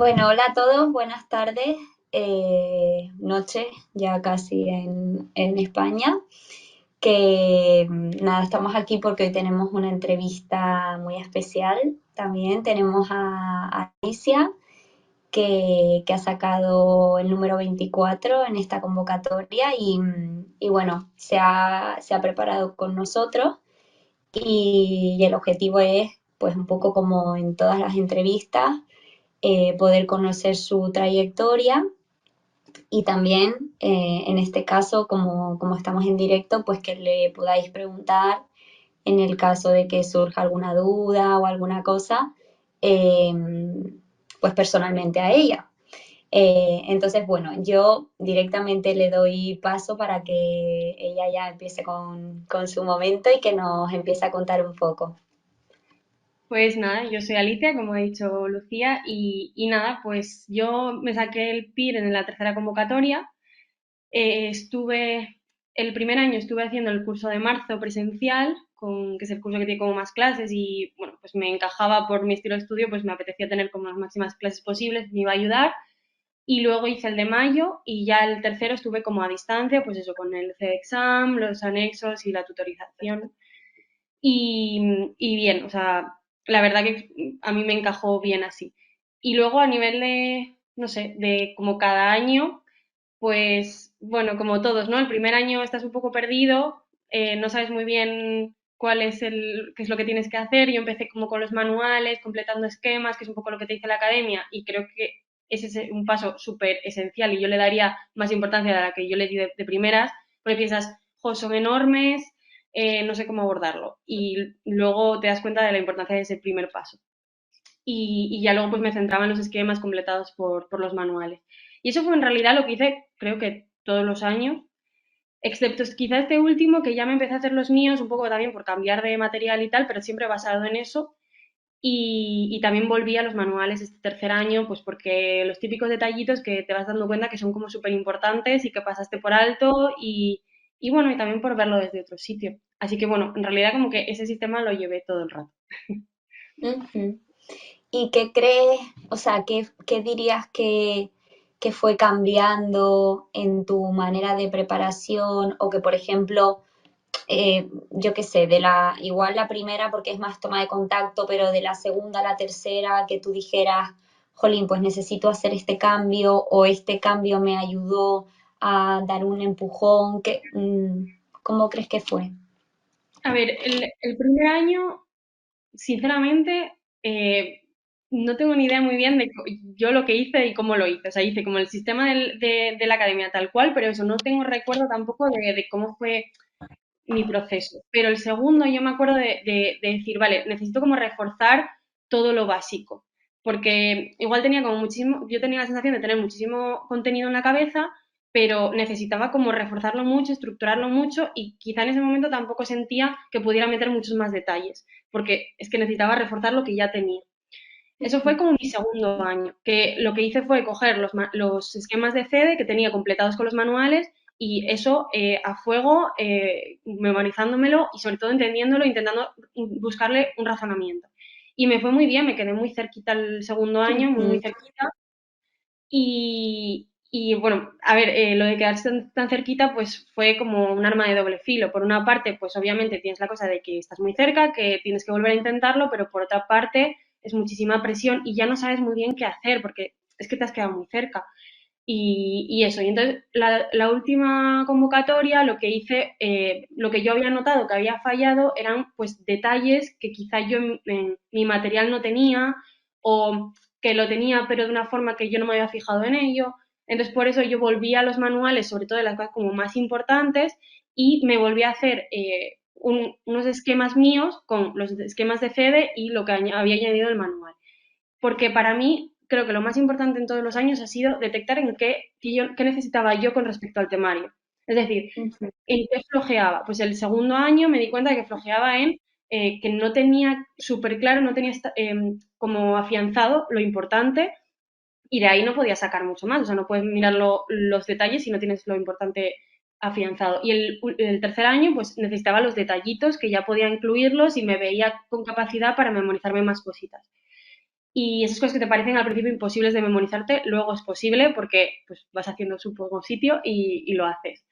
Bueno, hola a todos, buenas tardes, noche, ya casi en España, que nada, estamos aquí porque hoy tenemos una entrevista muy especial. También tenemos a Alicia, que ha sacado el número 24 en esta convocatoria y bueno, se ha preparado con nosotros y el objetivo es, pues un poco como en todas las entrevistas, poder conocer su trayectoria y también, en este caso, como estamos en directo, pues que le podáis preguntar en el caso de que surja alguna duda o alguna cosa, eh, pues personalmente a ella. Entonces, bueno, yo directamente le doy paso para que ella ya empiece con su momento y que nos empiece a contar un poco. Pues nada, yo soy Alicia, como ha dicho Lucía, y nada, pues yo me saqué el PIR en la tercera convocatoria. El primer año estuve haciendo el curso de marzo presencial, que es el curso que tiene como más clases y bueno, pues me encajaba por mi estilo de estudio, pues me apetecía tener como las máximas clases posibles, me iba a ayudar. Y luego hice el de mayo y ya el tercero estuve como a distancia, pues eso, con el CEDEXAM, los anexos y la tutorización. Y bien, o sea, la verdad que a mí me encajó bien así. Y luego a nivel de, no sé, de como cada año, pues bueno, como todos, ¿no? El primer año estás un poco perdido, no sabes muy bien qué es lo que tienes que hacer. Yo empecé como con los manuales, completando esquemas, que es un poco lo que te dice la academia, y creo que ese es un paso súper esencial y yo le daría más importancia a la que yo le di de primeras, porque piensas, jo, son enormes, no sé cómo abordarlo. Y luego te das cuenta de la importancia de ese primer paso. Y ya luego pues me centraba en los esquemas completados por los manuales. Y eso fue en realidad lo que hice, creo que todos los años, excepto quizá este último, que ya me empecé a hacer los míos, un poco también por cambiar de material y tal, pero siempre basado en eso. Y también volví a los manuales este tercer año, pues porque los típicos detallitos que te vas dando cuenta que son como súper importantes y que pasaste por alto y bueno, y también por verlo desde otro sitio. Así que bueno, en realidad como que ese sistema lo llevé todo el rato. Ujú. ¿Y qué crees, o sea, qué dirías que fue cambiando en tu manera de preparación o que, por ejemplo, yo qué sé, igual la primera porque es más toma de contacto, pero de la segunda a la tercera, que tú dijeras, jolín, pues necesito hacer este cambio o este cambio me ayudó a dar un empujón, ¿cómo crees que fue? A ver, el primer año, sinceramente, eh, no tengo ni idea muy bien de yo lo que hice y cómo lo hice. O sea, hice como el sistema de la academia tal cual, pero eso no tengo recuerdo tampoco de cómo fue mi proceso. Pero el segundo yo me acuerdo de decir, vale, necesito como reforzar todo lo básico. Porque igual tenía como muchísimo, yo tenía la sensación de tener muchísimo contenido en la cabeza, pero necesitaba como reforzarlo mucho, estructurarlo mucho y quizá en ese momento tampoco sentía que pudiera meter muchos más detalles, porque es que necesitaba reforzar lo que ya tenía. Eso fue como mi segundo año, que lo que hice fue coger los esquemas de FEDE que tenía completados con los manuales y eso a fuego, memorizándomelo y sobre todo entendiéndolo, intentando buscarle un razonamiento. Y me fue muy bien, me quedé muy cerquita el segundo año, muy, muy Ujú. cerquita. Y bueno, a ver, lo de quedarse tan cerquita, pues fue como un arma de doble filo. Por una parte, pues obviamente tienes la cosa de que estás muy cerca, que tienes que volver a intentarlo, pero por otra parte es muchísima presión y ya no sabes muy bien qué hacer porque es que te has quedado muy cerca. Y eso, y entonces la última convocatoria lo que hice, lo que yo había notado que había fallado eran pues detalles que quizá yo en mi material no tenía o que lo tenía pero de una forma que yo no me había fijado en ello. Entonces por eso yo volví a los manuales, sobre todo de las cosas como más importantes, y me volví a hacer unos esquemas míos con los esquemas de FEDE y lo que había añadido el manual porque para mí creo que lo más importante en todos los años ha sido detectar en qué necesitaba yo con respecto al temario. Es decir, Ujú. en qué flojeaba. Pues el segundo año me di cuenta de que flojeaba en que no tenía súper claro, no tenía como afianzado lo importante y de ahí no podía sacar mucho más. O sea, no puedes mirar los detalles si no tienes lo importante afianzado. Y el tercer año, pues necesitaba los detallitos que ya podía incluirlos y me veía con capacidad para memorizarme más cositas. y esas cosas que te parecen al principio imposibles de memorizarte, luego es posible porque pues, vas haciendo su poco sitio y lo haces.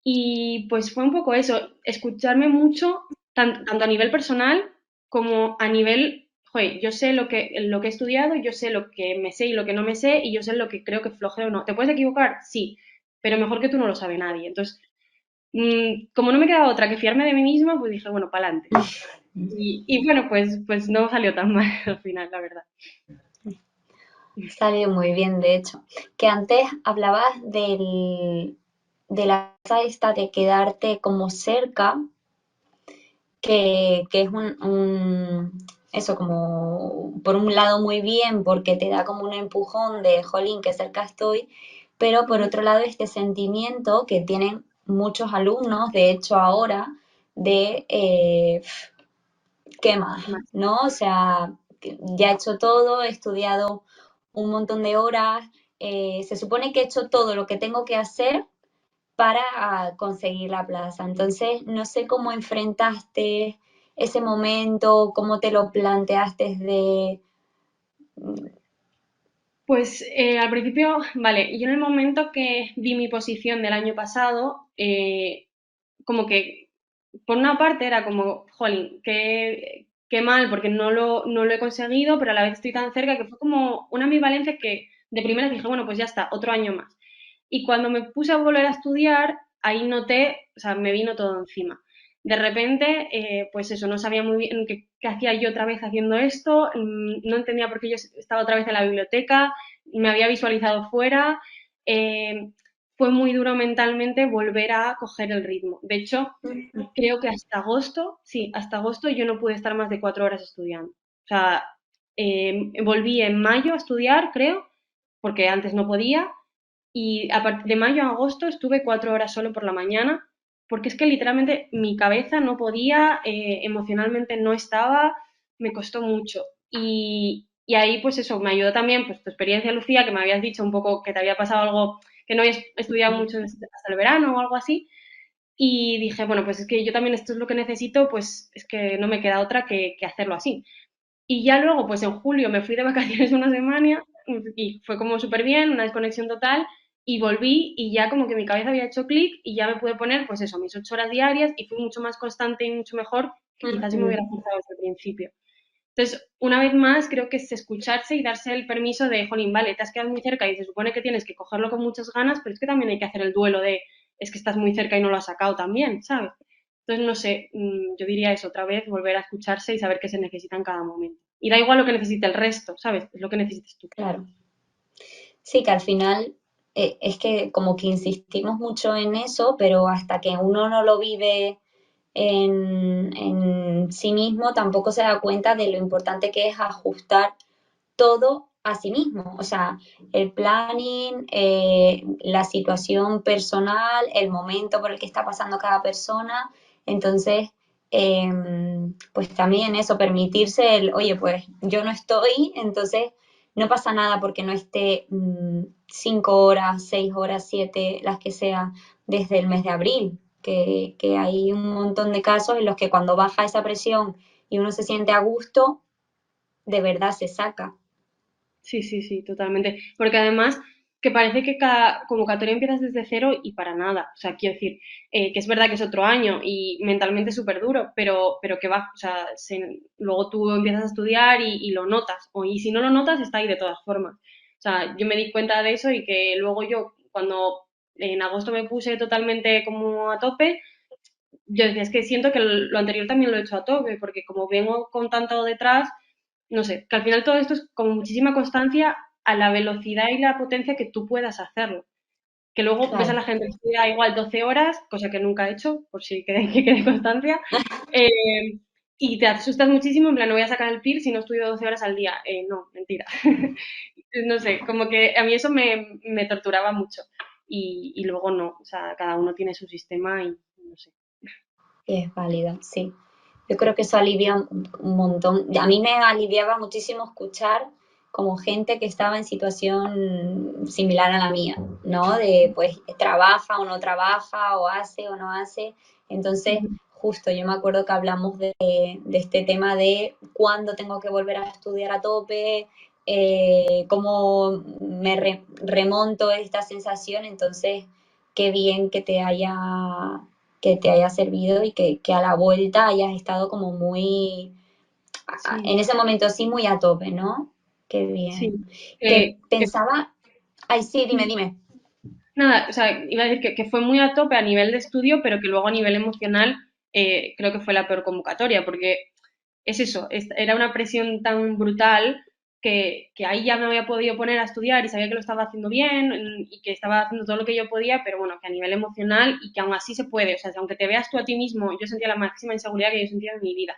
Y pues fue un poco eso, escucharme mucho, tanto a nivel personal como a nivel, joder, yo sé lo que he estudiado, yo sé lo que me sé y lo que no me sé, y yo sé lo que creo que flojeo o no. ¿Te puedes equivocar? Sí, pero mejor que tú no lo sabe nadie. Entonces, como no me quedaba otra que fiarme de mí misma, pues dije, bueno, para adelante. Y bueno, pues no salió tan mal al final, la verdad. Salió muy bien, de hecho. Que antes hablabas de la cosa esta de quedarte como cerca, que es eso como por un lado muy bien porque te da como un empujón de, jolín, que cerca estoy, pero por otro lado este sentimiento que tienen muchos alumnos, de hecho ahora, de ¿qué más? Más. ¿No? O sea, ya he hecho todo, he estudiado un montón de horas, se supone que he hecho todo lo que tengo que hacer para conseguir la plaza. Entonces, no sé cómo enfrentaste ese momento, cómo te lo planteaste de... Pues al principio, vale, yo en el momento que vi mi posición del año pasado, como que por una parte era como, jolín, qué mal, porque no lo he conseguido, pero a la vez estoy tan cerca que fue como una ambivalencia que de primera dije, bueno, pues ya está, otro año más. Y cuando me puse a volver a estudiar, ahí noté, o sea, me vino todo encima. De repente, pues eso, no sabía muy bien qué hacía yo otra vez haciendo esto, no entendía por qué yo estaba otra vez en la biblioteca, me había visualizado fuera. eh, Fue muy duro mentalmente volver a coger el ritmo. De hecho, creo que hasta agosto, sí, hasta agosto yo no pude estar más de 4 horas estudiando. O sea, volví en mayo a estudiar, creo, porque antes no podía, y a partir de mayo a agosto estuve 4 horas solo por la mañana, porque es que literalmente mi cabeza no podía, emocionalmente no estaba, me costó mucho. Y ahí, pues eso, me ayudó también pues, tu experiencia, Lucía, que me habías dicho un poco que te había pasado algo, que no habías estudiado mucho hasta el verano o algo así. Y dije, bueno, pues es que yo también esto es lo que necesito, pues es que no me queda otra que hacerlo así. Y ya luego, pues en julio me fui de vacaciones una semana y fue como súper bien, una desconexión total, y volví y ya como que mi cabeza había hecho clic y ya me pude poner, pues eso, mis 8 horas diarias y fui mucho más constante y mucho mejor que quizás si me hubiera forzado desde el principio. Entonces, una vez más, creo que es escucharse y darse el permiso de, jolín, vale, te has quedado muy cerca y se supone que tienes que cogerlo con muchas ganas, pero es que también hay que hacer el duelo de, es que estás muy cerca y no lo has sacado también, ¿sabes? Entonces, no sé, yo diría eso otra vez, volver a escucharse y saber qué se necesita en cada momento. Y da igual lo que necesite el resto, ¿sabes? Es lo que necesites tú. Claro. Sí, que al final es que como que insistimos mucho en eso, pero hasta que uno no lo vive en sí mismo, tampoco se da cuenta de lo importante que es ajustar todo a sí mismo, o sea, el planning, la situación personal, el momento por el que está pasando cada persona. Entonces, pues también eso, permitirse el, oye, pues yo no estoy, entonces no pasa nada porque no esté 5 horas, 6 horas, 7, las que sea, desde el mes de abril, que hay un montón de casos en los que cuando baja esa presión y uno se siente a gusto, de verdad se saca. Sí, sí, sí, totalmente. Porque además, que parece que cada convocatoria empiezas desde cero y para nada. O sea, quiero decir, que es verdad que es otro año y mentalmente súper duro, pero que va, o sea, luego tú empiezas a estudiar y lo notas. Y si no lo notas, está ahí de todas formas. O sea, yo me di cuenta de eso y que luego yo, cuando en agosto me puse totalmente como a tope, yo decía, es que siento que lo anterior también lo he hecho a tope, porque como vengo con tanto detrás, no sé, que al final todo esto es con muchísima constancia a la velocidad y la potencia que tú puedas hacerlo. Que luego ves a Claro. la gente que estudia igual 12 horas, cosa que nunca he hecho, por si que quede constancia, eh, y te asustas muchísimo, en plan, no voy a sacar el PIR si no estudio 12 horas al día. No, mentira. No sé, como que a mí eso me torturaba mucho. Y luego no, o sea, cada uno tiene su sistema y no sé. Es válido, sí. Yo creo que eso alivia un montón. A mí me aliviaba muchísimo escuchar como gente que estaba en situación similar a la mía, ¿no? De pues trabaja o no trabaja, o hace o no hace. Entonces, justo yo me acuerdo que hablamos de este tema de cuándo tengo que volver a estudiar a tope, cómo me remonto esta sensación, entonces qué bien que te haya servido y que a la vuelta hayas estado como muy, Sí, en ese momento sí, muy a tope, ¿no? Qué sí. bien. Que Que pensaba, ay, sí, dime, dime. nada, o sea, iba a decir que fue muy a tope a nivel de estudio, pero que luego a nivel emocional creo que fue la peor convocatoria, porque es eso, era una presión tan brutal que ahí ya me había podido poner a estudiar y sabía que lo estaba haciendo bien y que estaba haciendo todo lo que yo podía, pero bueno, que a nivel emocional y que aún así se puede, o sea, aunque te veas tú a ti mismo, yo sentía la máxima inseguridad que yo sentía en mi vida.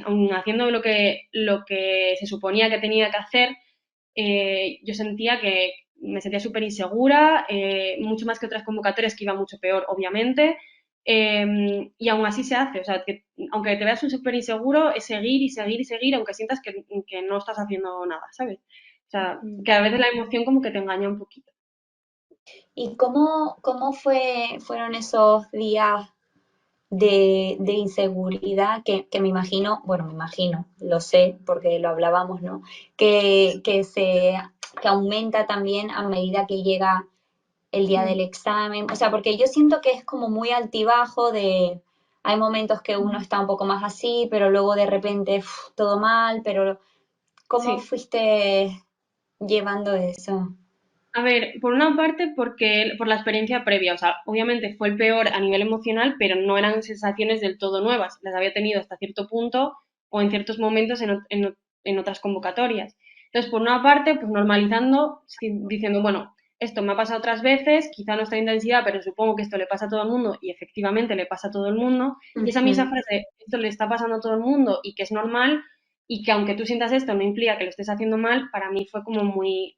Aún haciendo lo que se suponía que tenía que hacer, yo sentía que me sentía súper insegura, mucho más que otras convocatorias que iba mucho peor, obviamente, y aún así se hace, o sea, que aunque te veas súper inseguro, es seguir y seguir y seguir, aunque sientas que no estás haciendo nada, ¿sabes? O sea, que a veces la emoción como que te engaña un poquito. ¿Y cómo fueron esos días de inseguridad que me imagino, bueno, me imagino, lo sé porque lo hablábamos, ¿no? Que aumenta también a medida que llega el día del Mm. examen, o sea, porque yo siento que es como muy altibajo de, hay momentos que uno está un poco más así, pero luego de repente todo mal, pero ¿cómo Sí. fuiste llevando eso? A ver, por una parte, porque por la experiencia previa, o sea, obviamente fue el peor a nivel emocional, pero no eran sensaciones del todo nuevas. Las había tenido hasta cierto punto o en ciertos momentos en otras convocatorias. Entonces, por una parte, pues normalizando, diciendo, bueno, esto me ha pasado otras veces, quizá no esta intensidad, pero supongo que esto le pasa a todo el mundo y efectivamente le pasa a todo el mundo. Y esa misma Ujú. frase, esto le está pasando a todo el mundo y que es normal, y que aunque tú sientas esto no implica que lo estés haciendo mal, para mí fue como muy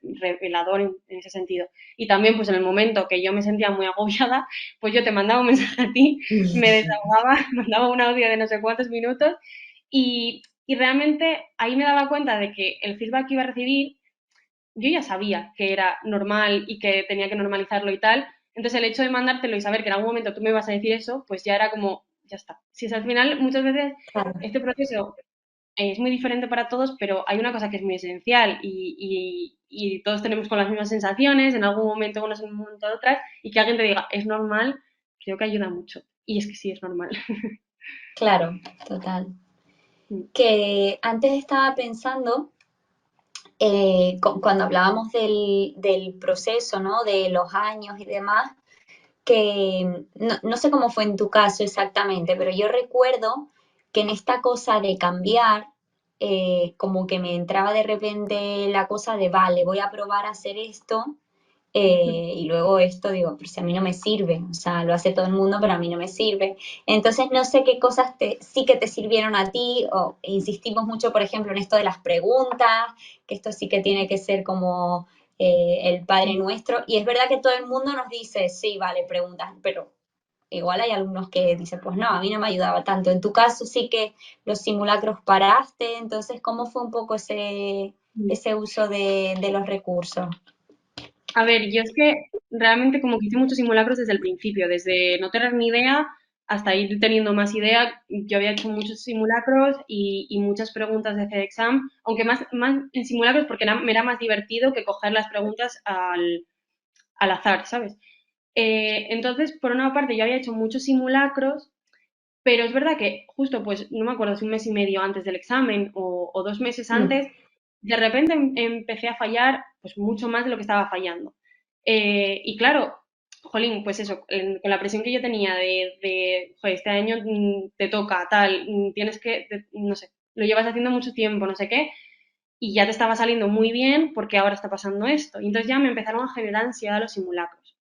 revelador en ese sentido. Y también pues en el momento que yo me sentía muy agobiada, pues yo te mandaba un mensaje a ti, me desahogaba, mandaba un audio de no sé cuántos minutos y realmente ahí me daba cuenta de que el feedback que iba a recibir, yo ya sabía que era normal y que tenía que normalizarlo y tal. Entonces el hecho de mandártelo y saber que en algún momento tú me ibas a decir eso, pues ya era como, ya está. Si es al final, muchas veces Claro. este proceso es muy diferente para todos, pero hay una cosa que es muy esencial y todos tenemos con las mismas sensaciones, en algún momento unas, en un momento otras, y que alguien te diga, es normal, creo que ayuda mucho. Y es que sí, es normal. Claro, total. Mm, Que antes estaba pensando, cuando hablábamos del proceso, ¿no? De los años y demás, que no sé cómo fue en tu caso exactamente, pero yo recuerdo que en esta cosa de cambiar, como que me entraba de repente la cosa de, vale, voy a probar a hacer esto, y luego esto digo, pero si a mí no me sirve, o sea, lo hace todo el mundo, pero a mí no me sirve. Entonces no sé qué cosas sí que te sirvieron a ti, o insistimos mucho, por ejemplo, en esto de las preguntas, que esto sí que tiene que ser como el Padre mm. Nuestro, y es verdad que todo el mundo nos dice, sí, vale, preguntas, pero igual hay algunos que dicen, pues no, a mí no me ayudaba tanto. En tu caso sí que los simulacros paraste, entonces, ¿cómo fue un poco ese uso de los recursos? A ver, yo es que realmente como que hice muchos simulacros desde el principio, desde no tener ni idea hasta ir teniendo más idea. Yo había hecho muchos simulacros y muchas preguntas de exam, aunque más en simulacros porque me era más divertido que coger las preguntas al azar, ¿sabes? Entonces, por una parte, yo había hecho muchos simulacros, pero es verdad que justo, pues, no me acuerdo si un mes y medio antes del examen o 2 meses Mm. antes, de repente empecé a fallar, pues, mucho más de lo que estaba fallando. Y claro, jolín, pues eso, con la presión que yo tenía joder, este año te toca, tal, tienes que, no sé, lo llevas haciendo mucho tiempo, no sé qué, y ya te estaba saliendo muy bien porque ahora está pasando esto. Y entonces ya me empezaron a generar ansiedad los simulacros.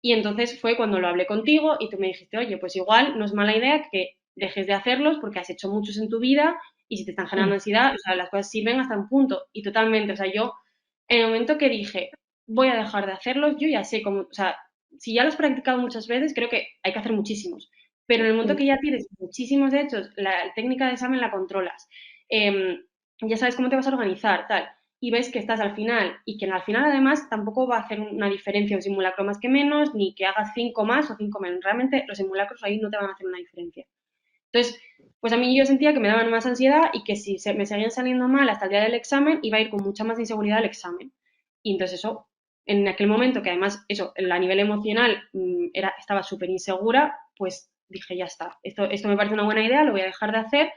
Y entonces fue cuando lo hablé contigo y tú me dijiste, oye, pues igual no es mala idea que dejes de hacerlos porque has hecho muchos en tu vida y si te están generando Mm. ansiedad, o sea, las cosas sirven hasta un punto. Y totalmente, o sea, yo en el momento que dije, voy a dejar de hacerlos, yo ya sé cómo, o sea, si ya lo has practicado muchas veces, creo que hay que hacer muchísimos. Pero en el momento Mm. que ya tienes muchísimos hechos, la técnica de examen la controlas, ya sabes cómo te vas a organizar, tal. y ves que estás al final y que al final además tampoco va a hacer una diferencia un simulacro más que menos, ni que hagas 5 más o 5 menos. Realmente los simulacros ahí no te van a hacer una diferencia. Entonces, pues a mí yo sentía que me daban más ansiedad y que si me seguían saliendo mal hasta el día del examen, iba a ir con mucha más inseguridad al examen. Y entonces eso, en aquel momento, que además eso, a nivel emocional estaba súper insegura, pues dije, ya está, esto me parece una buena idea, lo voy a dejar de hacer.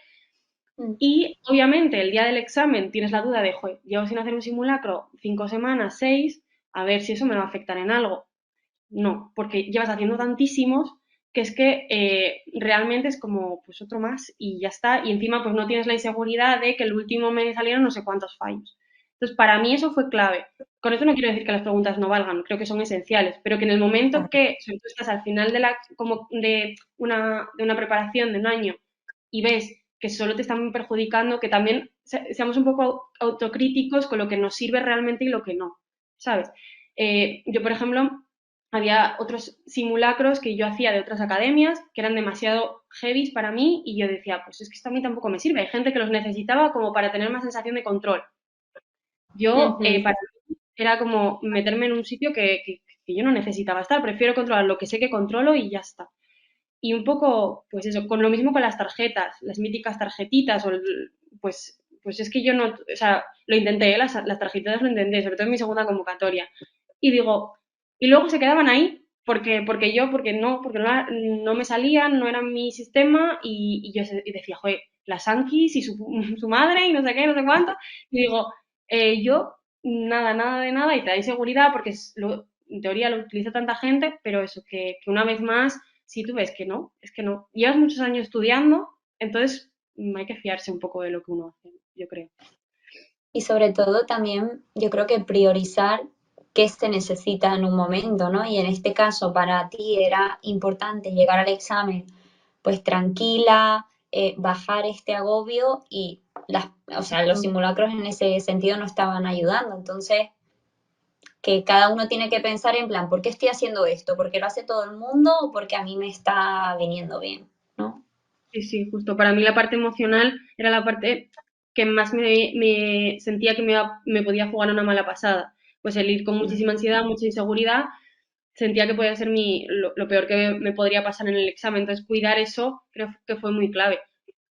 Mm. Y obviamente el día del examen tienes la duda de, joder, llevo sin hacer un simulacro 5 semanas, 6, a ver si eso me va a afectar en algo. No, porque llevas haciendo tantísimos que es que realmente es como pues otro más y ya está. Y encima pues no tienes la inseguridad de que el último me salieron no sé cuántos fallos. Entonces para mí eso fue clave. Con esto no quiero decir que las preguntas no valgan, creo que son esenciales, pero que en el momento que si tú estás al final como de una preparación de un año y ves que solo te están perjudicando, que también seamos un poco autocríticos con lo que nos sirve realmente y lo que no, ¿sabes? Yo, por ejemplo, había otros simulacros que yo hacía de otras academias que eran demasiado heavy para mí y yo decía, pues es que esto a mí tampoco me sirve. Hay gente que los necesitaba como para tener más sensación de control. Yo, Ujú. para mí, era como meterme en un sitio que yo no necesitaba estar. Prefiero controlar lo que sé que controlo y ya está. Y un poco, pues eso, con lo mismo con las tarjetas, las míticas tarjetitas, pues es que yo no, o sea, lo intenté, las tarjetitas lo intenté, sobre todo en mi segunda convocatoria. Y digo, y luego se quedaban ahí, porque no me salían, no eran mi sistema, y yo decía, joder, las Ankis y su madre y no sé qué, no sé cuánto, y digo, yo, nada de nada, y te da inseguridad porque en teoría lo utiliza tanta gente, pero eso, que una vez más si tú ves que no, es que no. Llevas muchos años estudiando, entonces hay que fiarse un poco de lo que uno hace, yo creo. Y sobre todo también yo creo que priorizar qué se necesita en un momento, ¿no? Y en este caso para ti era importante llegar al examen pues tranquila, bajar este agobio y o sea, los simulacros en ese sentido no estaban ayudando. Entonces, que cada uno tiene que pensar en plan, ¿por qué estoy haciendo esto? ¿Porque lo hace todo el mundo o porque a mí me está viniendo bien? ¿No? Sí, sí, justo. Para mí la parte emocional era la parte que más me sentía que me podía jugar una mala pasada. Pues el ir con muchísima ansiedad, mucha inseguridad, sentía que podía ser lo peor que me podría pasar en el examen. Entonces, cuidar eso creo que fue muy clave.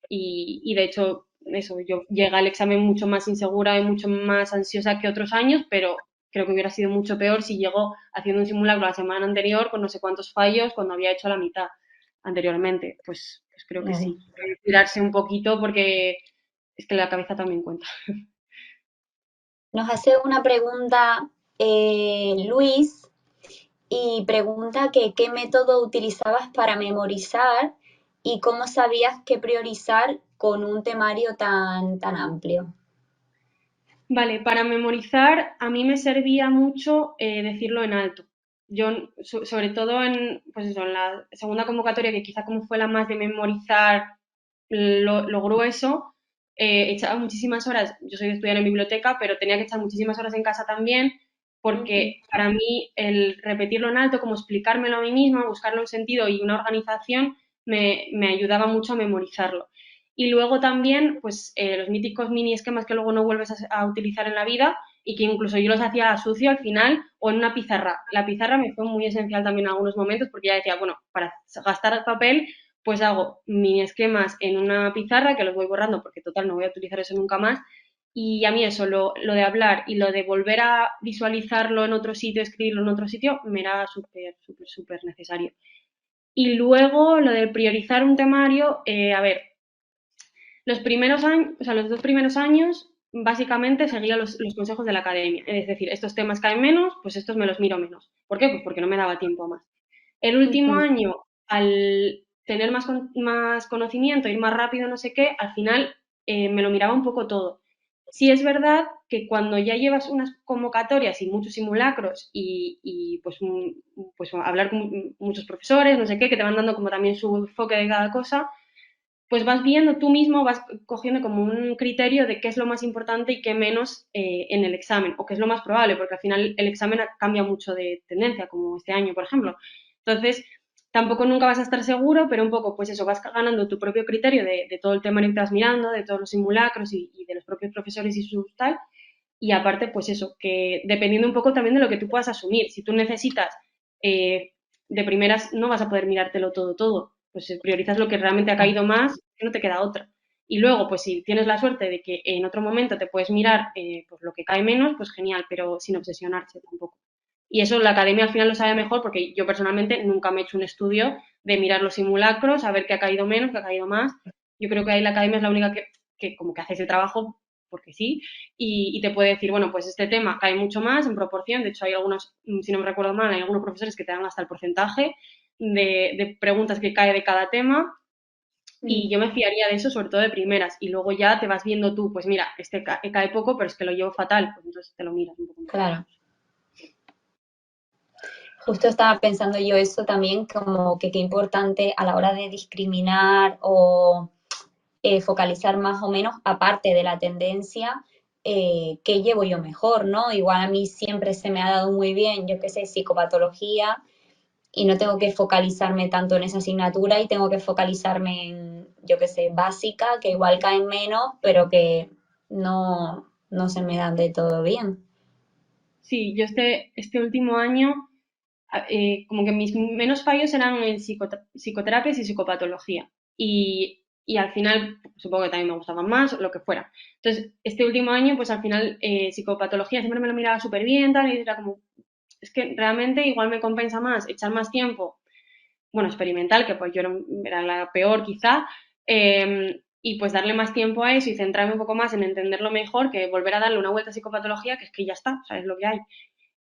Y de hecho, eso, yo llegué al examen mucho más insegura y mucho más ansiosa que otros años, pero creo que hubiera sido mucho peor si llego haciendo un simulacro la semana anterior con no sé cuántos fallos cuando había hecho la mitad anteriormente. Pues creo que Claro. sí. Cuidarse un poquito porque es que la cabeza también cuenta. Nos hace una pregunta Luis y pregunta que qué método utilizabas para memorizar y cómo sabías qué priorizar con un temario tan amplio. Vale, para memorizar a mí me servía mucho decirlo en alto. Yo, sobre todo pues eso, en la segunda convocatoria, que quizá como fue la más de memorizar lo grueso, echaba muchísimas horas, yo soy de estudiar en biblioteca, pero tenía que echar muchísimas horas en casa también, Ujú. porque para mí el repetirlo en alto, como explicármelo a mí misma, buscarle un sentido y una organización, me ayudaba mucho a memorizarlo. Y luego también, pues los míticos mini esquemas que luego no vuelves a utilizar en la vida y que incluso yo los hacía a sucio al final o en una pizarra. La pizarra me fue muy esencial también en algunos momentos porque ya decía, bueno, para gastar papel, pues hago mini esquemas en una pizarra que los voy borrando porque total no voy a utilizar eso nunca más. Y a mí eso, lo de hablar y lo de volver a visualizarlo en otro sitio, escribirlo en otro sitio, me era súper necesario. Y luego lo de priorizar un temario, a ver, los primeros años, o sea, los 2 primeros años, básicamente seguía los consejos de la academia. Es decir, estos temas caen menos, pues estos me los miro menos. ¿Por qué? Pues porque no me daba tiempo a más. El último Ujú. año, al tener más conocimiento, ir más rápido, no sé qué, al final me lo miraba un poco todo. Sí es verdad que cuando ya llevas unas convocatorias y muchos simulacros y pues hablar con muchos profesores, no sé qué, que te van dando como también su enfoque de cada cosa, pues vas viendo tú mismo, vas cogiendo como un criterio de qué es lo más importante y qué menos en el examen, o qué es lo más probable, porque al final el examen cambia mucho de tendencia, como este año, por ejemplo. Entonces, tampoco nunca vas a estar seguro, pero un poco, pues eso, vas ganando tu propio criterio de todo el tema que estás mirando, de todos los simulacros y de los propios profesores y su tal, Y aparte, pues eso, que dependiendo un poco también de lo que tú puedas asumir. Si tú necesitas, eh, de primeras no vas a poder mirártelo todo, todo. Pues priorizas lo que realmente ha caído más, no te queda otra. Y luego, pues si tienes la suerte de que en otro momento te puedes mirar pues lo que cae menos, pues genial, pero sin obsesionarse tampoco. Y eso la academia al final lo sabe mejor porque yo personalmente nunca me he hecho un estudio de mirar los simulacros, a ver qué ha caído menos, qué ha caído más. Yo creo que ahí la academia es la única que como que hace ese trabajo porque sí y te puede decir, bueno, pues este tema cae mucho más en proporción. De hecho, hay algunos, si no me recuerdo mal, hay algunos profesores que te dan hasta el porcentaje de preguntas que cae de cada tema y Mm, yo me fiaría de eso, sobre todo de primeras. Y luego ya te vas viendo tú, pues mira, este cae poco, pero es que lo llevo fatal, pues entonces te lo miras un poco más. claro. Justo estaba pensando yo eso también, como que qué importante a la hora de discriminar o focalizar más o menos, aparte de la tendencia, qué llevo yo mejor, ¿no? Igual a mí siempre se me ha dado muy bien, yo qué sé, psicopatología, y no tengo que focalizarme tanto en esa asignatura y tengo que focalizarme en, yo qué sé, básica, que igual caen menos, pero que no se me dan de todo bien. Sí, yo este último año, como que mis menos fallos eran en psicoterapias y psicopatología. Y al final, supongo que también me gustaban más, lo que fuera. Entonces, este último año, pues al final, psicopatología siempre me lo miraba súper bien, tal, y era como, es que realmente igual me compensa más echar más tiempo, bueno, experimental, que pues yo era la peor quizá, y pues darle más tiempo a eso y centrarme un poco más en entenderlo mejor que volver a darle una vuelta a psicopatología, que es que ya está, o sea, es lo que hay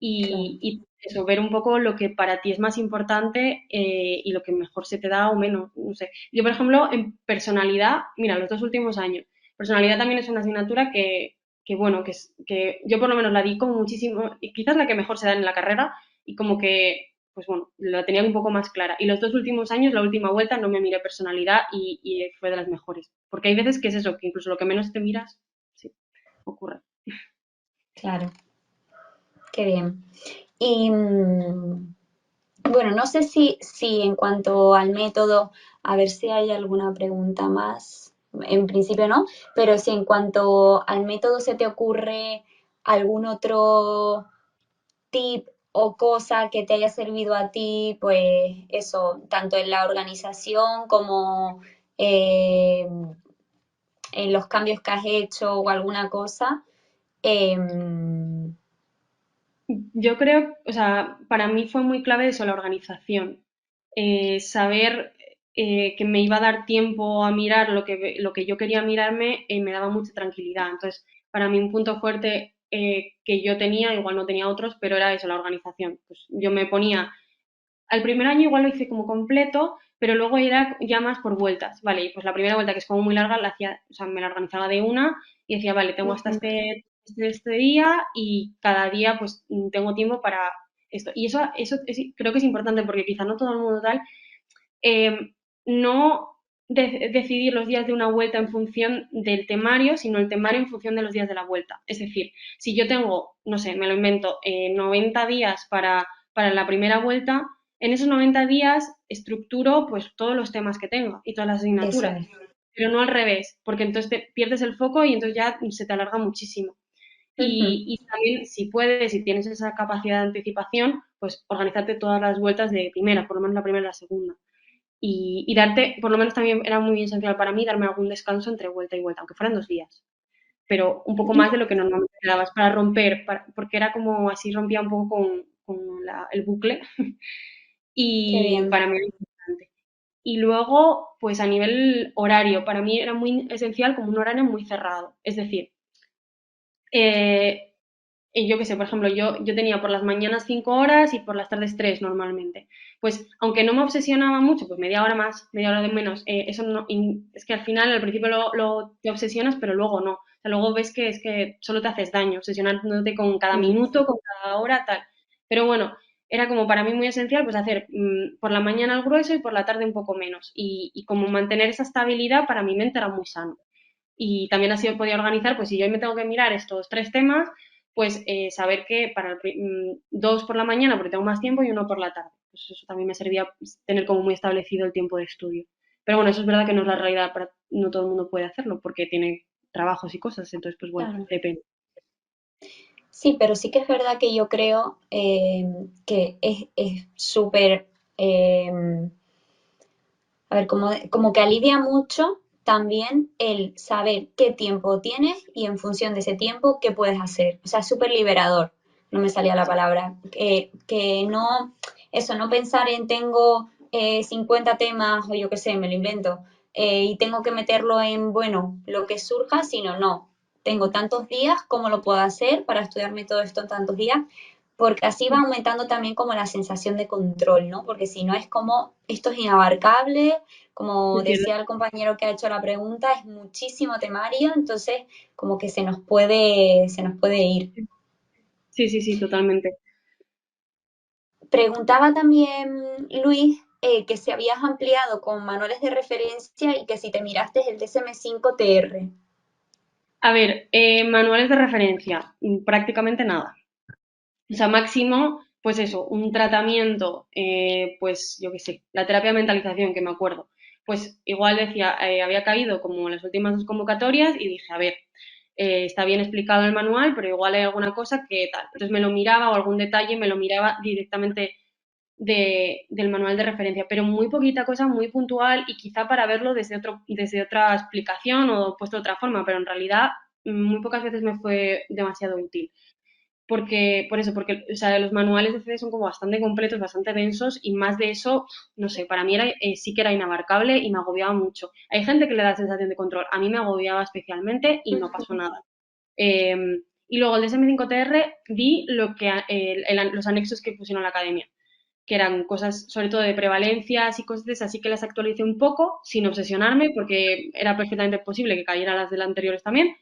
Claro. y eso, ver un poco lo que para ti es más importante y lo que mejor se te da o menos, no sé. Yo, por ejemplo, en personalidad, mira, los 2 últimos años, personalidad también es una asignatura que bueno, que yo por lo menos la di como muchísimo, y quizás la que mejor se da en la carrera, y como que, pues bueno, la tenía un poco más clara. Y los 2 últimos años, la última vuelta, no me miré personalidad y fue de las mejores. Porque hay veces que es eso, que incluso lo que menos te miras, sí, ocurre. Claro, qué bien. Y bueno, no sé si en cuanto al método, a ver si hay alguna pregunta más. En principio no, pero si en cuanto al método se te ocurre algún otro tip o cosa que te haya servido a ti, pues eso, tanto en la organización como en los cambios que has hecho o alguna cosa. em, Yo creo, o sea, para mí fue muy clave eso, la organización. Saber que me iba a dar tiempo a mirar lo que yo quería mirarme me daba mucha tranquilidad. Entonces, para mí un punto fuerte que yo tenía, igual no tenía otros, pero era eso, la organización. Pues yo me ponía al primer año igual lo hice como completo, pero luego era ya más por vueltas, ¿vale? Y pues la primera vuelta, que es como muy larga, la hacía, o sea, me la organizaba de una y decía, vale, tengo hasta este día y cada día pues tengo tiempo para esto. Y creo que es importante porque quizá no todo el mundo tal, eh, no decidir los días de una vuelta en función del temario, sino el temario en función de los días de la vuelta. Es decir, si yo tengo, no sé, me lo invento, 90 días para la primera vuelta, en esos 90 días estructuro pues todos los temas que tengo y todas las eso asignaturas, es. pero no al revés, porque entonces te pierdes el foco y entonces ya se te alarga muchísimo. Ujú. Y también, si puedes, si tienes esa capacidad de anticipación, pues organizarte todas las vueltas de primera, por lo menos la primera y la segunda y darte, por lo menos también era muy esencial para mí, darme algún descanso entre vuelta y vuelta, aunque fueran 2 días, pero un poco más de lo que normalmente te dabas para romper, porque era como así rompía un poco con el bucle Qué y bien. para mí era importante. Y luego, pues a nivel horario, para mí era muy esencial como un horario muy cerrado, es decir, eh, y yo qué sé, por ejemplo, yo tenía por las mañanas 5 horas y por las tardes 3 normalmente. Pues aunque no me obsesionaba mucho, pues media hora más, media hora de menos, eso no, es que al final al principio te obsesionas, pero luego no. O sea, luego ves que es que solo te haces daño, obsesionándote con cada Mm, minuto, con cada hora, tal. Pero bueno, era como para mí muy esencial pues hacer por la mañana el grueso y por la tarde un poco menos. Y como mantener esa estabilidad para mi mente era muy sano. Y también así podía organizar, pues si yo me tengo que mirar estos 3 temas, pues saber que para 2 por la mañana, porque tengo más tiempo, y uno por la tarde. Pues eso también me servía pues, tener como muy establecido el tiempo de estudio. Pero bueno, eso es verdad que no es la realidad, no todo el mundo puede hacerlo porque tiene trabajos y cosas, entonces pues bueno, claro. depende. Sí, pero sí que es verdad que yo creo que es súper, a ver, como que alivia mucho también el saber qué tiempo tienes y en función de ese tiempo qué puedes hacer. O sea, es súper liberador, no me salía la palabra. Que no, eso, no pensar en tengo 50 temas o yo qué sé, me lo invento, y tengo que meterlo en, bueno, lo que surja, sino no. Tengo tantos días, ¿cómo lo puedo hacer para estudiarme todo esto en tantos días? Porque así va aumentando también como la sensación de control, ¿no? Porque si no es como, esto es inabarcable, como Es cierto. decía el compañero que ha hecho la pregunta, es muchísimo temario, entonces como que se nos puede ir. Sí, sí, sí, totalmente. Preguntaba también Luis que si habías ampliado con manuales de referencia y que si te miraste el DSM-5 TR. A ver, manuales de referencia, prácticamente nada. O sea, máximo, pues eso, un tratamiento, pues yo qué sé, la terapia de mentalización, que me acuerdo. Pues igual decía, había caído como en las últimas dos convocatorias y dije, a ver, está bien explicado el manual, pero igual hay alguna cosa que tal. Entonces me lo miraba o algún detalle me lo miraba directamente del manual de referencia, pero muy poquita cosa, muy puntual y quizá para verlo desde otra explicación o puesto de otra forma, pero en realidad muy pocas veces me fue demasiado útil. Porque, por eso, porque o sea, los manuales de CD son como bastante completos, bastante densos y más de eso, no sé, para mí era, sí que era inabarcable y me agobiaba mucho. Hay gente que le da sensación de control, a mí me agobiaba especialmente y no pasó nada. Eh, y luego el DSM-5TR vi lo que, los anexos que pusieron la academia, que eran cosas sobre todo de prevalencias y cosas de esas, así que las actualicé un poco sin obsesionarme porque era perfectamente posible que cayeran las de las anteriores también.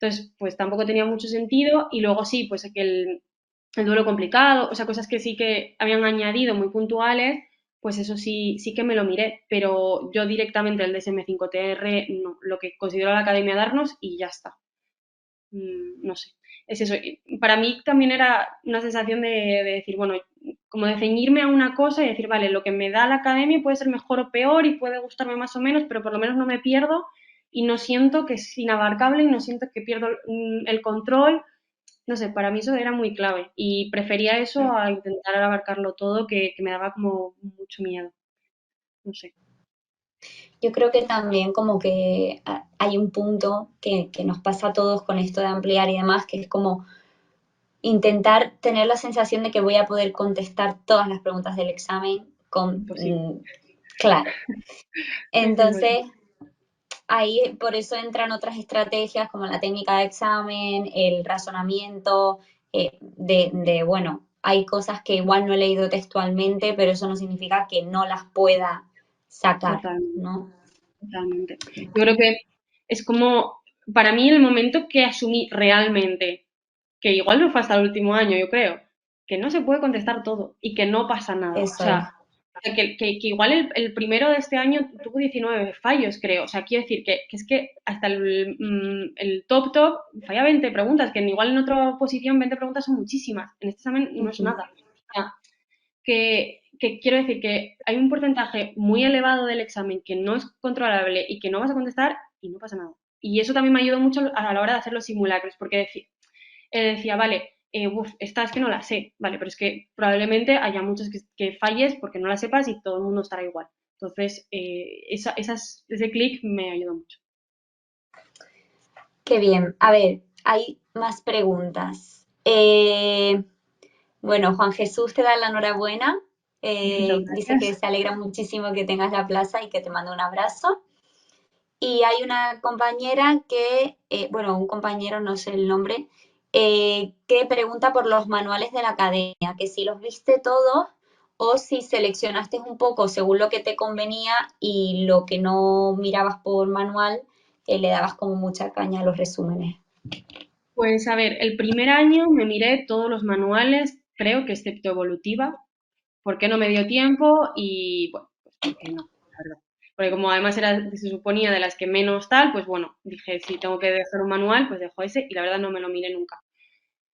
Entonces, pues tampoco tenía mucho sentido y luego sí, pues que el duelo complicado, o sea, cosas que sí que habían añadido muy puntuales, pues eso sí, sí que me lo miré, pero yo directamente el DSM-5TR, no, lo que considero la academia darnos y ya está. No sé, es eso. Y para mí también era una sensación de decir, bueno, como de ceñirme a una cosa y decir, vale, lo que me da la academia puede ser mejor o peor y puede gustarme más o menos, pero por lo menos no me pierdo y no siento que es inabarcable y no siento que pierdo el control. No sé, para mí eso era muy clave y prefería eso a intentar abarcarlo todo, que me daba como mucho miedo. No sé. Yo creo que también como que hay un punto que nos pasa a todos con esto de ampliar y demás, que es como intentar tener la sensación de que voy a poder contestar todas las preguntas del examen con Imposible. claro. Es imposible. Entonces, ahí por eso entran otras estrategias como la técnica de examen, el razonamiento, bueno, hay cosas que igual no he leído textualmente, pero eso no significa que no las pueda sacar, Totalmente. ¿no? Totalmente. Yo creo que es como, para mí, el momento que asumí realmente, que igual no fue hasta el último año, yo creo, que no se puede contestar todo y que no pasa nada. O Eso es. sea, que igual el primero de este año tuvo 19 fallos, creo. O sea, quiero decir que es que hasta el top falla 20 preguntas, que igual en otra posición 20 preguntas son muchísimas. En este examen no es Ujú. nada. O sea, que quiero decir que hay un porcentaje muy elevado del examen que no es controlable y que no vas a contestar y no pasa nada. Y eso también me ayudó mucho a la hora de hacer los simulacros, porque decía, vale, esta es que no la sé, vale, pero es que probablemente haya muchos que falles porque no la sepas y todo el mundo estará igual. Entonces, ese clic me ayudó mucho. Qué bien. A ver, hay más preguntas. Bueno, Juan Jesús te da la enhorabuena. Muchas Dice que gracias. se alegra muchísimo que tengas la plaza y que te manda un abrazo. Y hay una compañera que, bueno, un compañero, no sé el nombre, que pregunta por los manuales de la academia, que si los viste todos o si seleccionaste un poco según lo que te convenía y lo que no mirabas por manual, le dabas como mucha caña a los resúmenes. Pues a ver, el primer año me miré todos los manuales, creo que excepto evolutiva, porque no me dio tiempo y bueno, pues porque no, la verdad. Porque como además era, se suponía de las que menos tal, pues bueno, dije, si tengo que dejar un manual, pues dejo ese y la verdad no me lo miré nunca.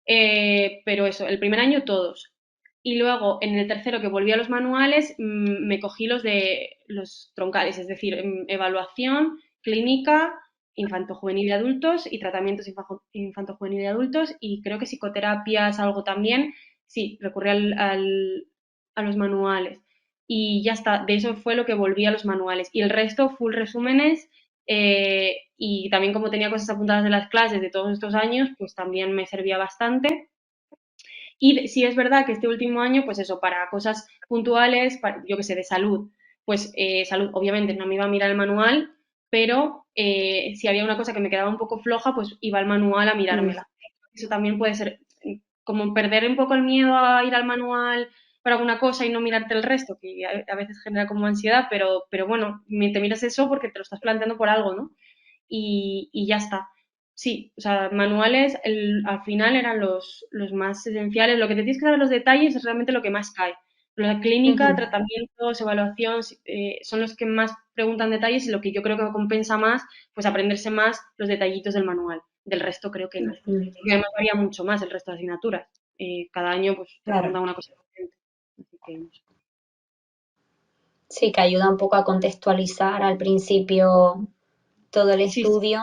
Pero eso, el primer año todos. Y luego en el tercero que volví a los manuales, me cogí los de los troncales, es decir, evaluación, clínica infantojuvenil de adultos y tratamientos infantojuvenil de adultos y creo que psicoterapias, algo también. Sí, recurrí a los manuales. Y ya está, de eso fue lo que volví a los manuales. Y el resto, full resúmenes. Y también como tenía cosas apuntadas de las clases de todos estos años, pues también me servía bastante. Y sí es verdad que este último año, pues eso, para cosas puntuales, yo que sé, de salud, pues salud, obviamente no me iba a mirar el manual, pero si había una cosa que me quedaba un poco floja, pues iba al manual a Mm, mirármela. Eso también puede ser como perder un poco el miedo a ir al manual para alguna cosa y no mirarte el resto, que a veces genera como ansiedad, pero bueno, te miras eso porque te lo estás planteando por algo, ¿no? Y ya está. Sí, o sea, manuales al final eran los más esenciales. Lo que te tienes que saber los detalles es realmente lo que más cae. La clínica, ujú, tratamientos, evaluación, son los que más preguntan detalles y lo que yo creo que compensa más, pues aprenderse más los detallitos del manual. Del resto creo que no. ujú, Y además varía mucho más el resto de asignaturas. Cada año pues te claro. preguntan una cosa diferente. Así que, no sé. Sí, que ayuda un poco a contextualizar al principio todo el Sí, sí. estudio.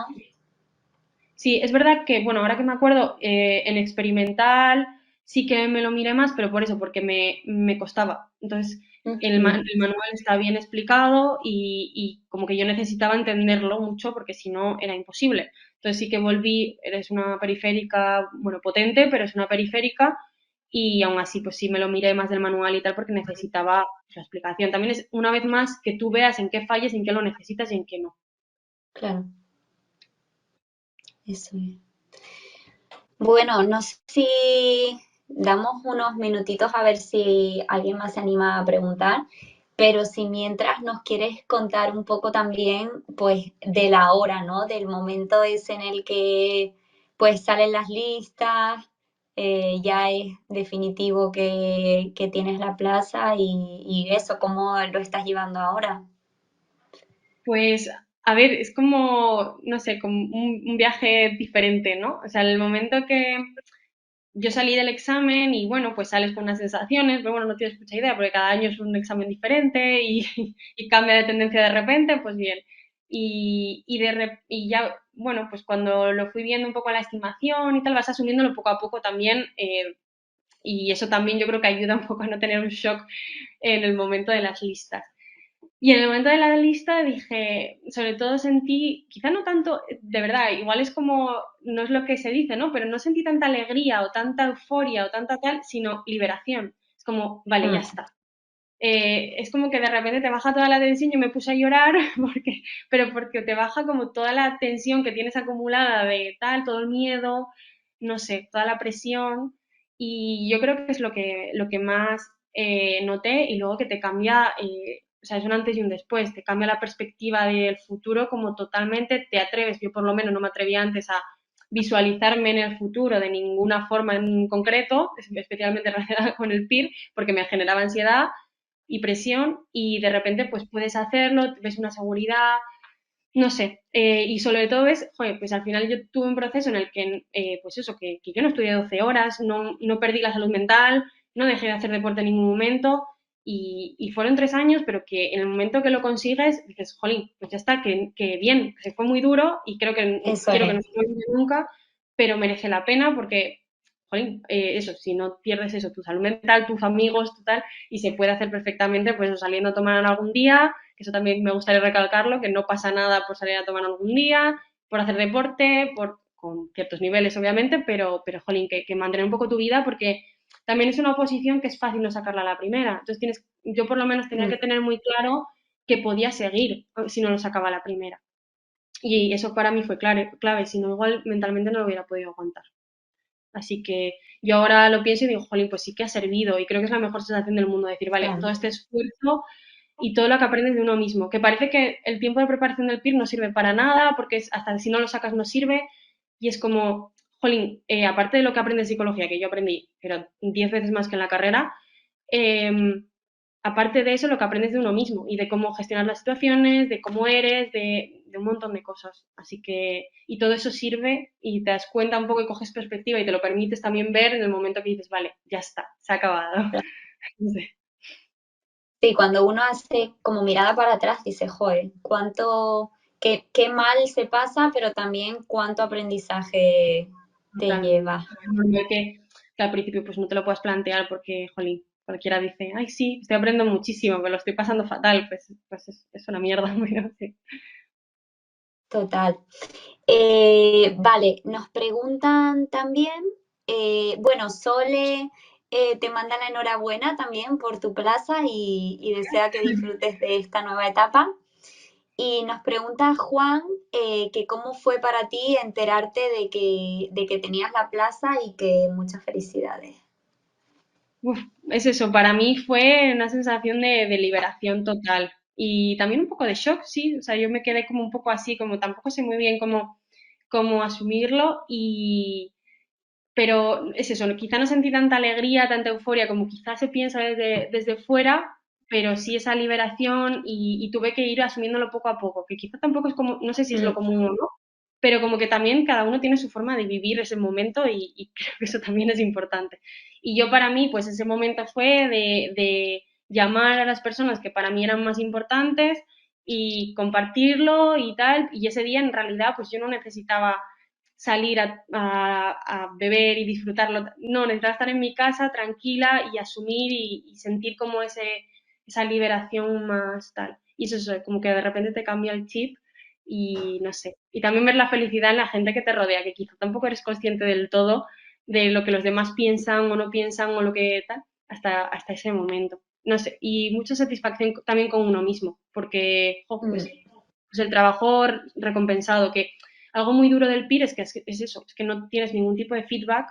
Sí, es verdad que, bueno, ahora que me acuerdo, en experimental sí que me lo miré más, pero por eso, porque me costaba. Entonces, Ujú, el manual está bien explicado y como que yo necesitaba entenderlo mucho porque si no era imposible. Entonces sí que volví, eres una periférica, bueno, potente, pero es una periférica y aún así, pues sí me lo miré más del manual y tal porque necesitaba la explicación. También es una vez más que tú veas en qué falles, en qué lo necesitas y en qué no. claro, eso es. Bueno, no sé si damos unos minutitos a ver si alguien más se anima a preguntar, pero si mientras nos quieres contar un poco también, pues, de la hora, ¿no? Del momento ese en el que, pues, salen las listas, ya es definitivo que tienes la plaza y eso, ¿cómo lo estás llevando ahora? Pues, a ver, es como, no sé, como un viaje diferente, ¿no? O sea, el momento que yo salí del examen y bueno, pues sales con unas sensaciones, pero bueno, no tienes mucha idea porque cada año es un examen diferente y, y cambia de tendencia de repente, pues bien. Y ya, bueno, pues cuando lo fui viendo un poco la estimación y tal, vas asumiéndolo poco a poco también. Y eso también yo creo que ayuda un poco a no tener un shock en el momento de las listas. Y en el momento de la lista dije, sobre todo sentí, quizá no tanto, de verdad, igual es como, no es lo que se dice, ¿no? Pero no sentí tanta alegría o tanta euforia o tanta tal, sino liberación. Es como, vale, ya Mm, está. Es como que de repente te baja toda la tensión, yo me puse a llorar, pero porque te baja como toda la tensión que tienes acumulada de tal, todo el miedo, no sé, toda la presión. Y yo creo que es lo que más noté y luego que te cambia, o sea, es un antes y un después, te cambia la perspectiva del futuro como totalmente te atreves. Yo por lo menos no me atrevía antes a visualizarme en el futuro de ninguna forma en concreto, especialmente relacionada con el PIR, porque me generaba ansiedad y presión y de repente pues puedes hacerlo, ves una seguridad, no sé, y sobre todo es, joder, pues al final yo tuve un proceso en el que, pues eso, que yo no estudié 12 horas, no perdí la salud mental, no dejé de hacer deporte en ningún momento y fueron 3 años, pero que en el momento que lo consigues dices, jolín, pues ya está, que bien, que fue muy duro y creo que eso quiero que es. no se me olvide nunca, pero merece la pena porque, jolín, eso, si no pierdes eso, tu salud mental, tus amigos, tu tal, y se puede hacer perfectamente, pues saliendo a tomar algún día, que eso también me gustaría recalcarlo, que no pasa nada por salir a tomar algún día, por hacer deporte, con ciertos niveles obviamente, pero jolín, que mantener un poco tu vida porque también es una oposición que es fácil no sacarla a la primera. Entonces yo por lo menos tenía Mm, que tener muy claro que podía seguir si no lo sacaba a la primera. Y eso para mí fue clave, si no igual mentalmente no lo hubiera podido aguantar. Así que yo ahora lo pienso y digo, jolín, pues sí que ha servido y creo que es la mejor sensación del mundo decir, vale, todo claro, este esfuerzo y todo lo que aprendes de uno mismo, que parece que el tiempo de preparación del PIR no sirve para nada, porque hasta si no lo sacas no sirve, y es como, jolín, aparte de lo que aprendes de psicología, que yo aprendí, pero 10 veces más que en la carrera, eh, aparte de eso, lo que aprendes de uno mismo y de cómo gestionar las situaciones, de cómo eres, de un montón de cosas. Así que, y todo eso sirve y te das cuenta un poco y coges perspectiva y te lo permites también ver en el momento que dices, vale, ya está, se ha acabado. No sé. sí, cuando uno hace como mirada para atrás, dice, joder, cuánto, qué mal se pasa, pero también cuánto aprendizaje te Totalmente. lleva. Es normal que al principio pues no te lo puedas plantear porque, jolín, cualquiera dice, ay, sí, estoy aprendiendo muchísimo, pero lo estoy pasando fatal, pues es una mierda, pero sí. Total. Vale, nos preguntan también, bueno, Sole te manda la enhorabuena también por tu plaza y desea que disfrutes de esta nueva etapa. Y nos pregunta Juan que cómo fue para ti enterarte de que tenías la plaza y que muchas felicidades. Uf, es eso, para mí fue una sensación de liberación total y también un poco de shock, sí, o sea, yo me quedé como un poco así, como tampoco sé muy bien cómo asumirlo pero es eso, quizá no sentí tanta alegría, tanta euforia como quizás se piensa desde fuera, pero sí esa liberación y tuve que ir asumiéndolo poco a poco, que quizá tampoco es como, no sé si es lo Mm, común o no, pero como que también cada uno tiene su forma de vivir ese momento y creo que eso también es importante. Y yo para mí, pues ese momento fue de llamar a las personas que para mí eran más importantes y compartirlo y tal, y ese día en realidad pues yo no necesitaba salir a beber y disfrutarlo. No, necesitaba estar en mi casa tranquila y asumir y sentir como esa liberación más tal. Y eso es como que de repente te cambia el chip y no sé. Y también ver la felicidad en la gente que te rodea, que quizá tampoco eres consciente del todo de lo que los demás piensan o no piensan o lo que tal, hasta ese momento. No sé, y mucha satisfacción también con uno mismo, porque mm, pues el trabajo recompensado, que algo muy duro del PIR es eso, es que no tienes ningún tipo de feedback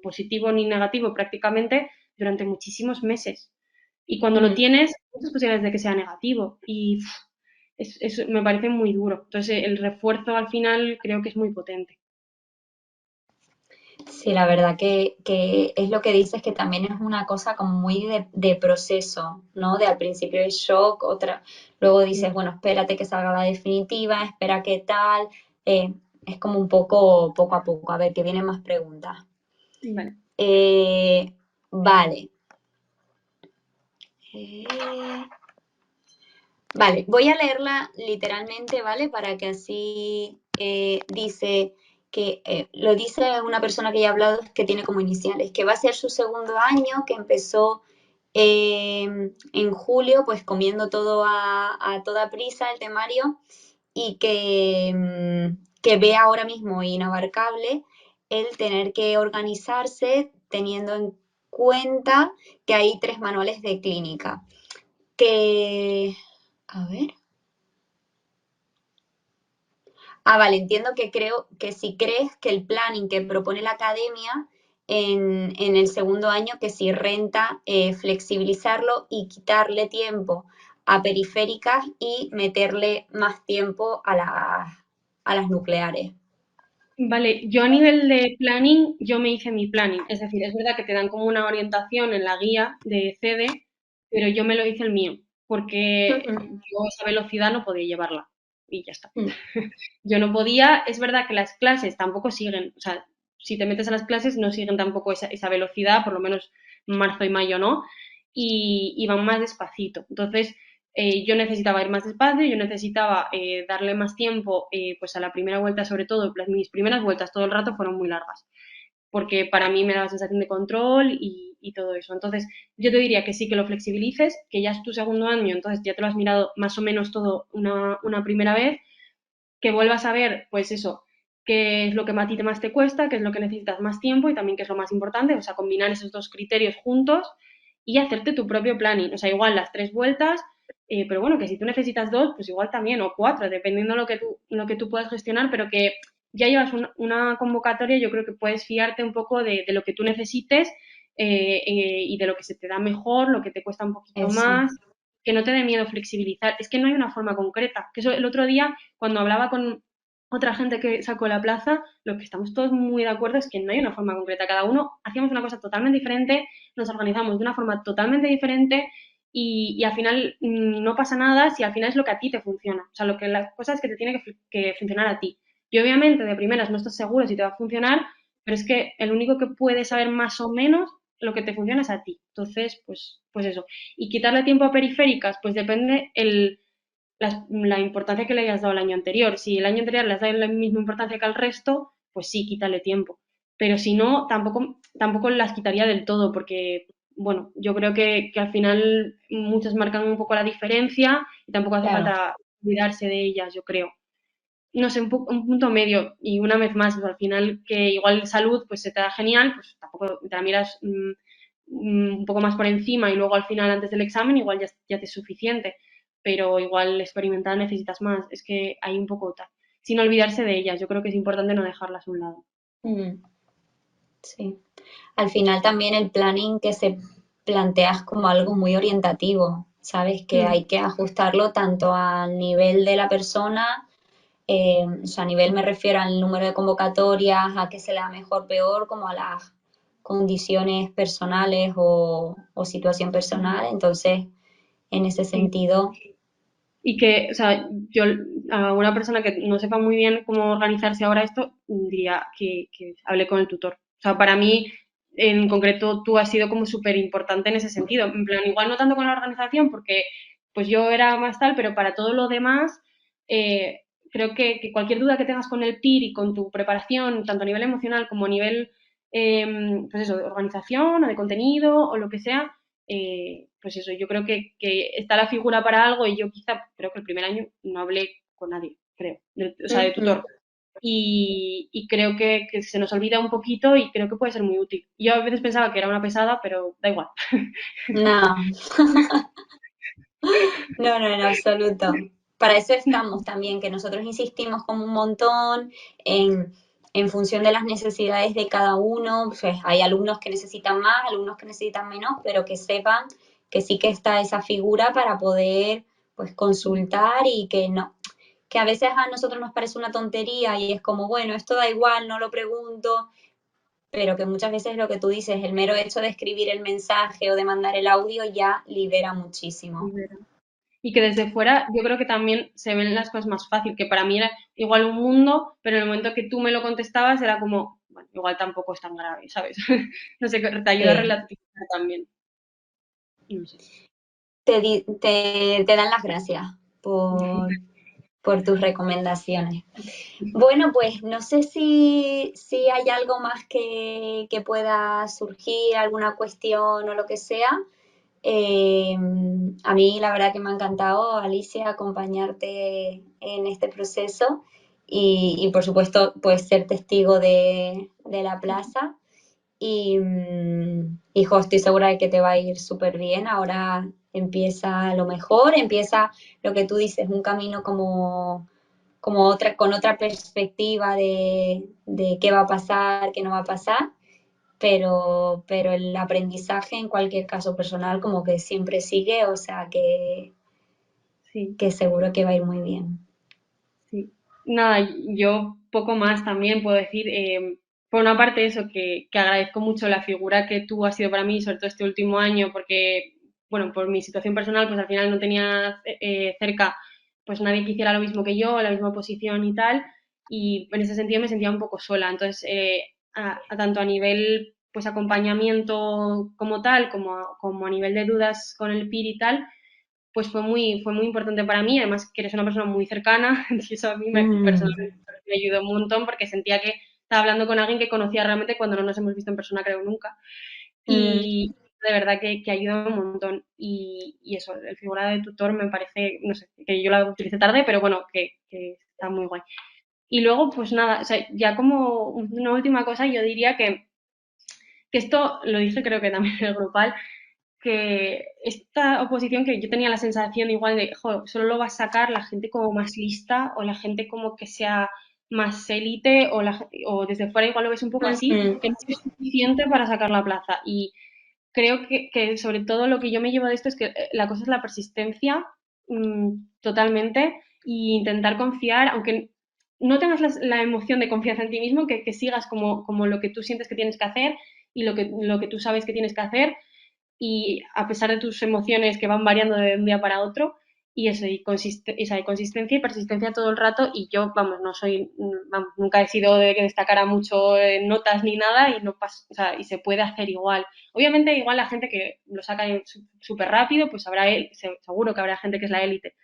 positivo ni negativo prácticamente durante muchísimos meses. Y cuando lo mm. tienes, hay muchas posibilidades de que sea negativo. Y me parece muy duro. Entonces, el refuerzo al final creo que es muy potente. Sí, la verdad que es lo que dices, que también es una cosa como muy de proceso, ¿no? De al principio el shock, otra, luego dices, bueno, espérate que salga la definitiva, espera qué tal, es como un poco a poco, a ver, que vienen más preguntas. Vale. Vale. Eh, vale, voy a leerla literalmente, ¿vale? Para que así dice que lo dice una persona que ya ha hablado que tiene como iniciales, que va a ser su segundo año, que empezó en julio, pues comiendo todo a toda prisa el temario y que ve ahora mismo inabarcable el tener que organizarse teniendo en cuenta que hay 3 manuales de clínica. Que, a ver. Vale, entiendo que creo que si crees que el planning que propone la academia en el segundo año, que si renta flexibilizarlo y quitarle tiempo a periféricas y meterle más tiempo a las nucleares. Vale, yo a nivel de planning, yo me hice mi planning. Es decir, es verdad que te dan como una orientación en la guía de CEDE, pero yo me lo hice el mío, porque yo esa velocidad no podía llevarla. Y ya está. Yo no podía, es verdad que las clases tampoco siguen, o sea, si te metes a las clases no siguen tampoco esa velocidad, por lo menos marzo y mayo no, y van más despacito. Entonces, yo necesitaba ir más despacio, yo necesitaba darle más tiempo, pues a la primera vuelta sobre todo, mis primeras vueltas todo el rato fueron muy largas, porque para mí me daba sensación de control y todo eso. Entonces, yo te diría que sí, que lo flexibilices, que ya es tu segundo año, entonces ya te lo has mirado más o menos todo una primera vez, que vuelvas a ver, pues eso, qué es lo que a ti más te cuesta, qué es lo que necesitas más tiempo y también qué es lo más importante, o sea, combinar esos dos criterios juntos y hacerte tu propio planning. O sea, igual las 3 vueltas, pero bueno, que si tú necesitas 2, pues igual también, o 4, dependiendo lo que tú puedas gestionar, pero que ya llevas una convocatoria, yo creo que puedes fiarte un poco de lo que tú necesites y de lo que se te da mejor, lo que te cuesta un poquito Eso. más, que no te dé miedo flexibilizar. Es que no hay una forma concreta. Que eso el otro día cuando hablaba con otra gente que sacó la plaza, lo que estamos todos muy de acuerdo es que no hay una forma concreta. Cada uno hacíamos una cosa totalmente diferente, nos organizamos de una forma totalmente diferente y al final no pasa nada si al final es lo que a ti te funciona. O sea, las cosas que te tiene que funcionar a ti. Y obviamente de primeras no estás seguro si te va a funcionar, pero es que el único que puede saber más o menos lo que te funciona es a ti. Entonces, pues eso. Y quitarle tiempo a periféricas, pues depende la importancia que le hayas dado el año anterior. Si el año anterior le has dado la misma importancia que al resto, pues sí, quítale tiempo. Pero si no, tampoco las quitaría del todo, porque, bueno, yo creo que al final muchas marcan un poco la diferencia y tampoco hace Claro, falta olvidarse de ellas, yo creo. No sé, un punto medio y una vez más, pues, al final que igual salud pues se te da genial, pues tampoco te la miras un poco más por encima y luego al final antes del examen igual ya te es suficiente, pero igual experimentar necesitas más, es que hay un poco tal. Sin olvidarse de ellas, yo creo que es importante no dejarlas a un lado. mm, sí. Al final también el planning que se plantea es como algo muy orientativo, ¿sabes? Que Mm, hay que ajustarlo tanto al nivel de la persona, o sea, a nivel me refiero al número de convocatorias, a que se le da mejor, peor, como a las condiciones personales o situación personal. Entonces, en ese sí. sentido, Y que, o sea, yo a una persona que no sepa muy bien cómo organizarse ahora esto, diría que hable con el tutor. O sea, para mí, en concreto, tú has sido como súper importante en ese sentido. En plan, igual no tanto con la organización, porque pues yo era más tal, pero para todo lo demás, creo que cualquier duda que tengas con el PIR y con tu preparación, tanto a nivel emocional como a nivel, pues eso, de organización o de contenido o lo que sea, pues eso, yo creo que está la figura para algo y yo quizá, creo que el primer año no hablé con nadie, creo, o sea, de ujú, tutor. Y creo que se nos olvida un poquito y creo que puede ser muy útil. Yo a veces pensaba que era una pesada, pero da igual. no, no, no, en absoluto. Para eso estamos también, que nosotros insistimos como un montón en función de las necesidades de cada uno. Pues hay alumnos que necesitan más, alumnos que necesitan menos, pero que sepan que sí que está esa figura para poder pues consultar y que no, que a veces a nosotros nos parece una tontería y es como, bueno, esto da igual, no lo pregunto, pero que muchas veces lo que tú dices, el mero hecho de escribir el mensaje o de mandar el audio ya libera muchísimo. Y que desde fuera yo creo que también se ven las cosas más fácil, que para mí era igual un mundo, pero en el momento que tú me lo contestabas era como, bueno, igual tampoco es tan grave, ¿sabes? No sé, te ayuda a Sí. relativizar también. No sé. Te dan las gracias por tus recomendaciones. Bueno, pues no sé si hay algo más que pueda surgir, alguna cuestión o lo que sea. Eh, a mí la verdad que me ha encantado, Alicia, acompañarte en este proceso y por supuesto, pues ser testigo de la plaza. Hijo, estoy segura de que te va a ir súper bien. Ahora empieza lo mejor, empieza lo que tú dices, un camino como otra, con otra perspectiva de qué va a pasar, qué no va a pasar, pero el aprendizaje en cualquier caso personal como que siempre sigue, o sea Sí. que seguro que va a ir muy bien. Sí. Nada, yo poco más también puedo decir. Por una parte, eso, que agradezco mucho la figura que tú has sido para mí, sobre todo este último año, porque, bueno, por mi situación personal, pues al final no tenía cerca, pues nadie que hiciera lo mismo que yo, la misma posición y tal, y en ese sentido me sentía un poco sola. Entonces, tanto a nivel, pues acompañamiento como tal, como a nivel de dudas con el PIR y tal, pues fue muy importante para mí, además que eres una persona muy cercana, y eso a mí Mm, personalmente me ayudó un montón porque sentía que estaba hablando con alguien que conocía realmente cuando no nos hemos visto en persona, creo, nunca. mm, Y de verdad que ayuda un montón. Y eso, el figura de tutor me parece, no sé, que yo la utilicé tarde, pero bueno, que está muy guay. Y luego, pues nada, o sea, ya como una última cosa, yo diría que esto lo dije creo que también en el grupal, que esta oposición que yo tenía la sensación igual de, jo, solo lo va a sacar la gente como más lista o la gente como que sea más élite o desde fuera igual lo ves un poco así, mm, que no es suficiente para sacar la plaza. Y creo que sobre todo lo que yo me llevo de esto es que la cosa es la persistencia totalmente y intentar confiar, aunque no tengas la emoción de confianza en ti mismo, que sigas como lo que tú sientes que tienes que hacer y lo que tú sabes que tienes que hacer y a pesar de tus emociones que van variando de un día para otro, y eso, esa hay consistencia y persistencia todo el rato, y yo, vamos, no soy, vamos, nunca he sido de que destacara mucho en notas ni nada, y no pasa, o sea, y se puede hacer igual. Obviamente, igual la gente que lo saca súper rápido, pues habrá, seguro que habrá gente que es la élite,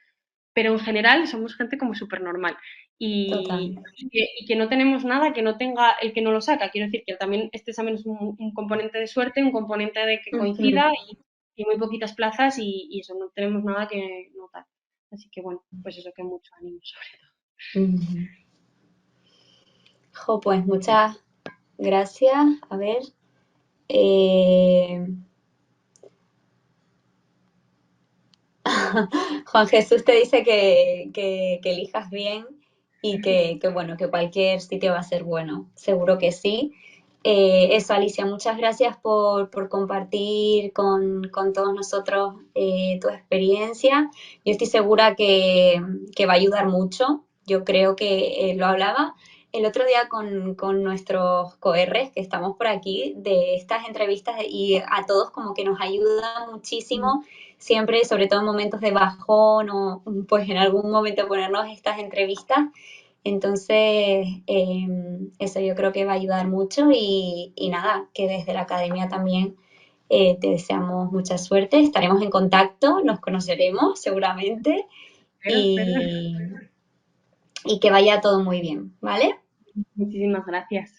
pero en general somos gente como súper normal total. y que no tenemos nada que no tenga el que no lo saca. Quiero decir que también este examen es un componente de suerte, un componente de que Ujú, coincida y muy poquitas plazas y eso, no tenemos nada que notar. Así que bueno, pues eso, que mucho ánimo sobre todo. ujú. Jo, pues muchas gracias. A ver. eh, Juan Jesús te dice que elijas bien y bueno, que cualquier sitio va a ser bueno. Seguro que sí. Eso, Alicia, muchas gracias por compartir con todos nosotros tu experiencia. Yo estoy segura que va a ayudar mucho. Yo creo que lo hablaba el otro día con nuestros coRs que estamos por aquí de estas entrevistas y a todos como que nos ayuda muchísimo siempre, sobre todo en momentos de bajón o pues en algún momento ponernos estas entrevistas. Entonces, eso yo creo que va a ayudar mucho y nada, que desde la academia también te deseamos mucha suerte, estaremos en contacto, nos conoceremos seguramente Espero, espero. y, y que vaya todo muy bien, ¿vale? Muchísimas gracias.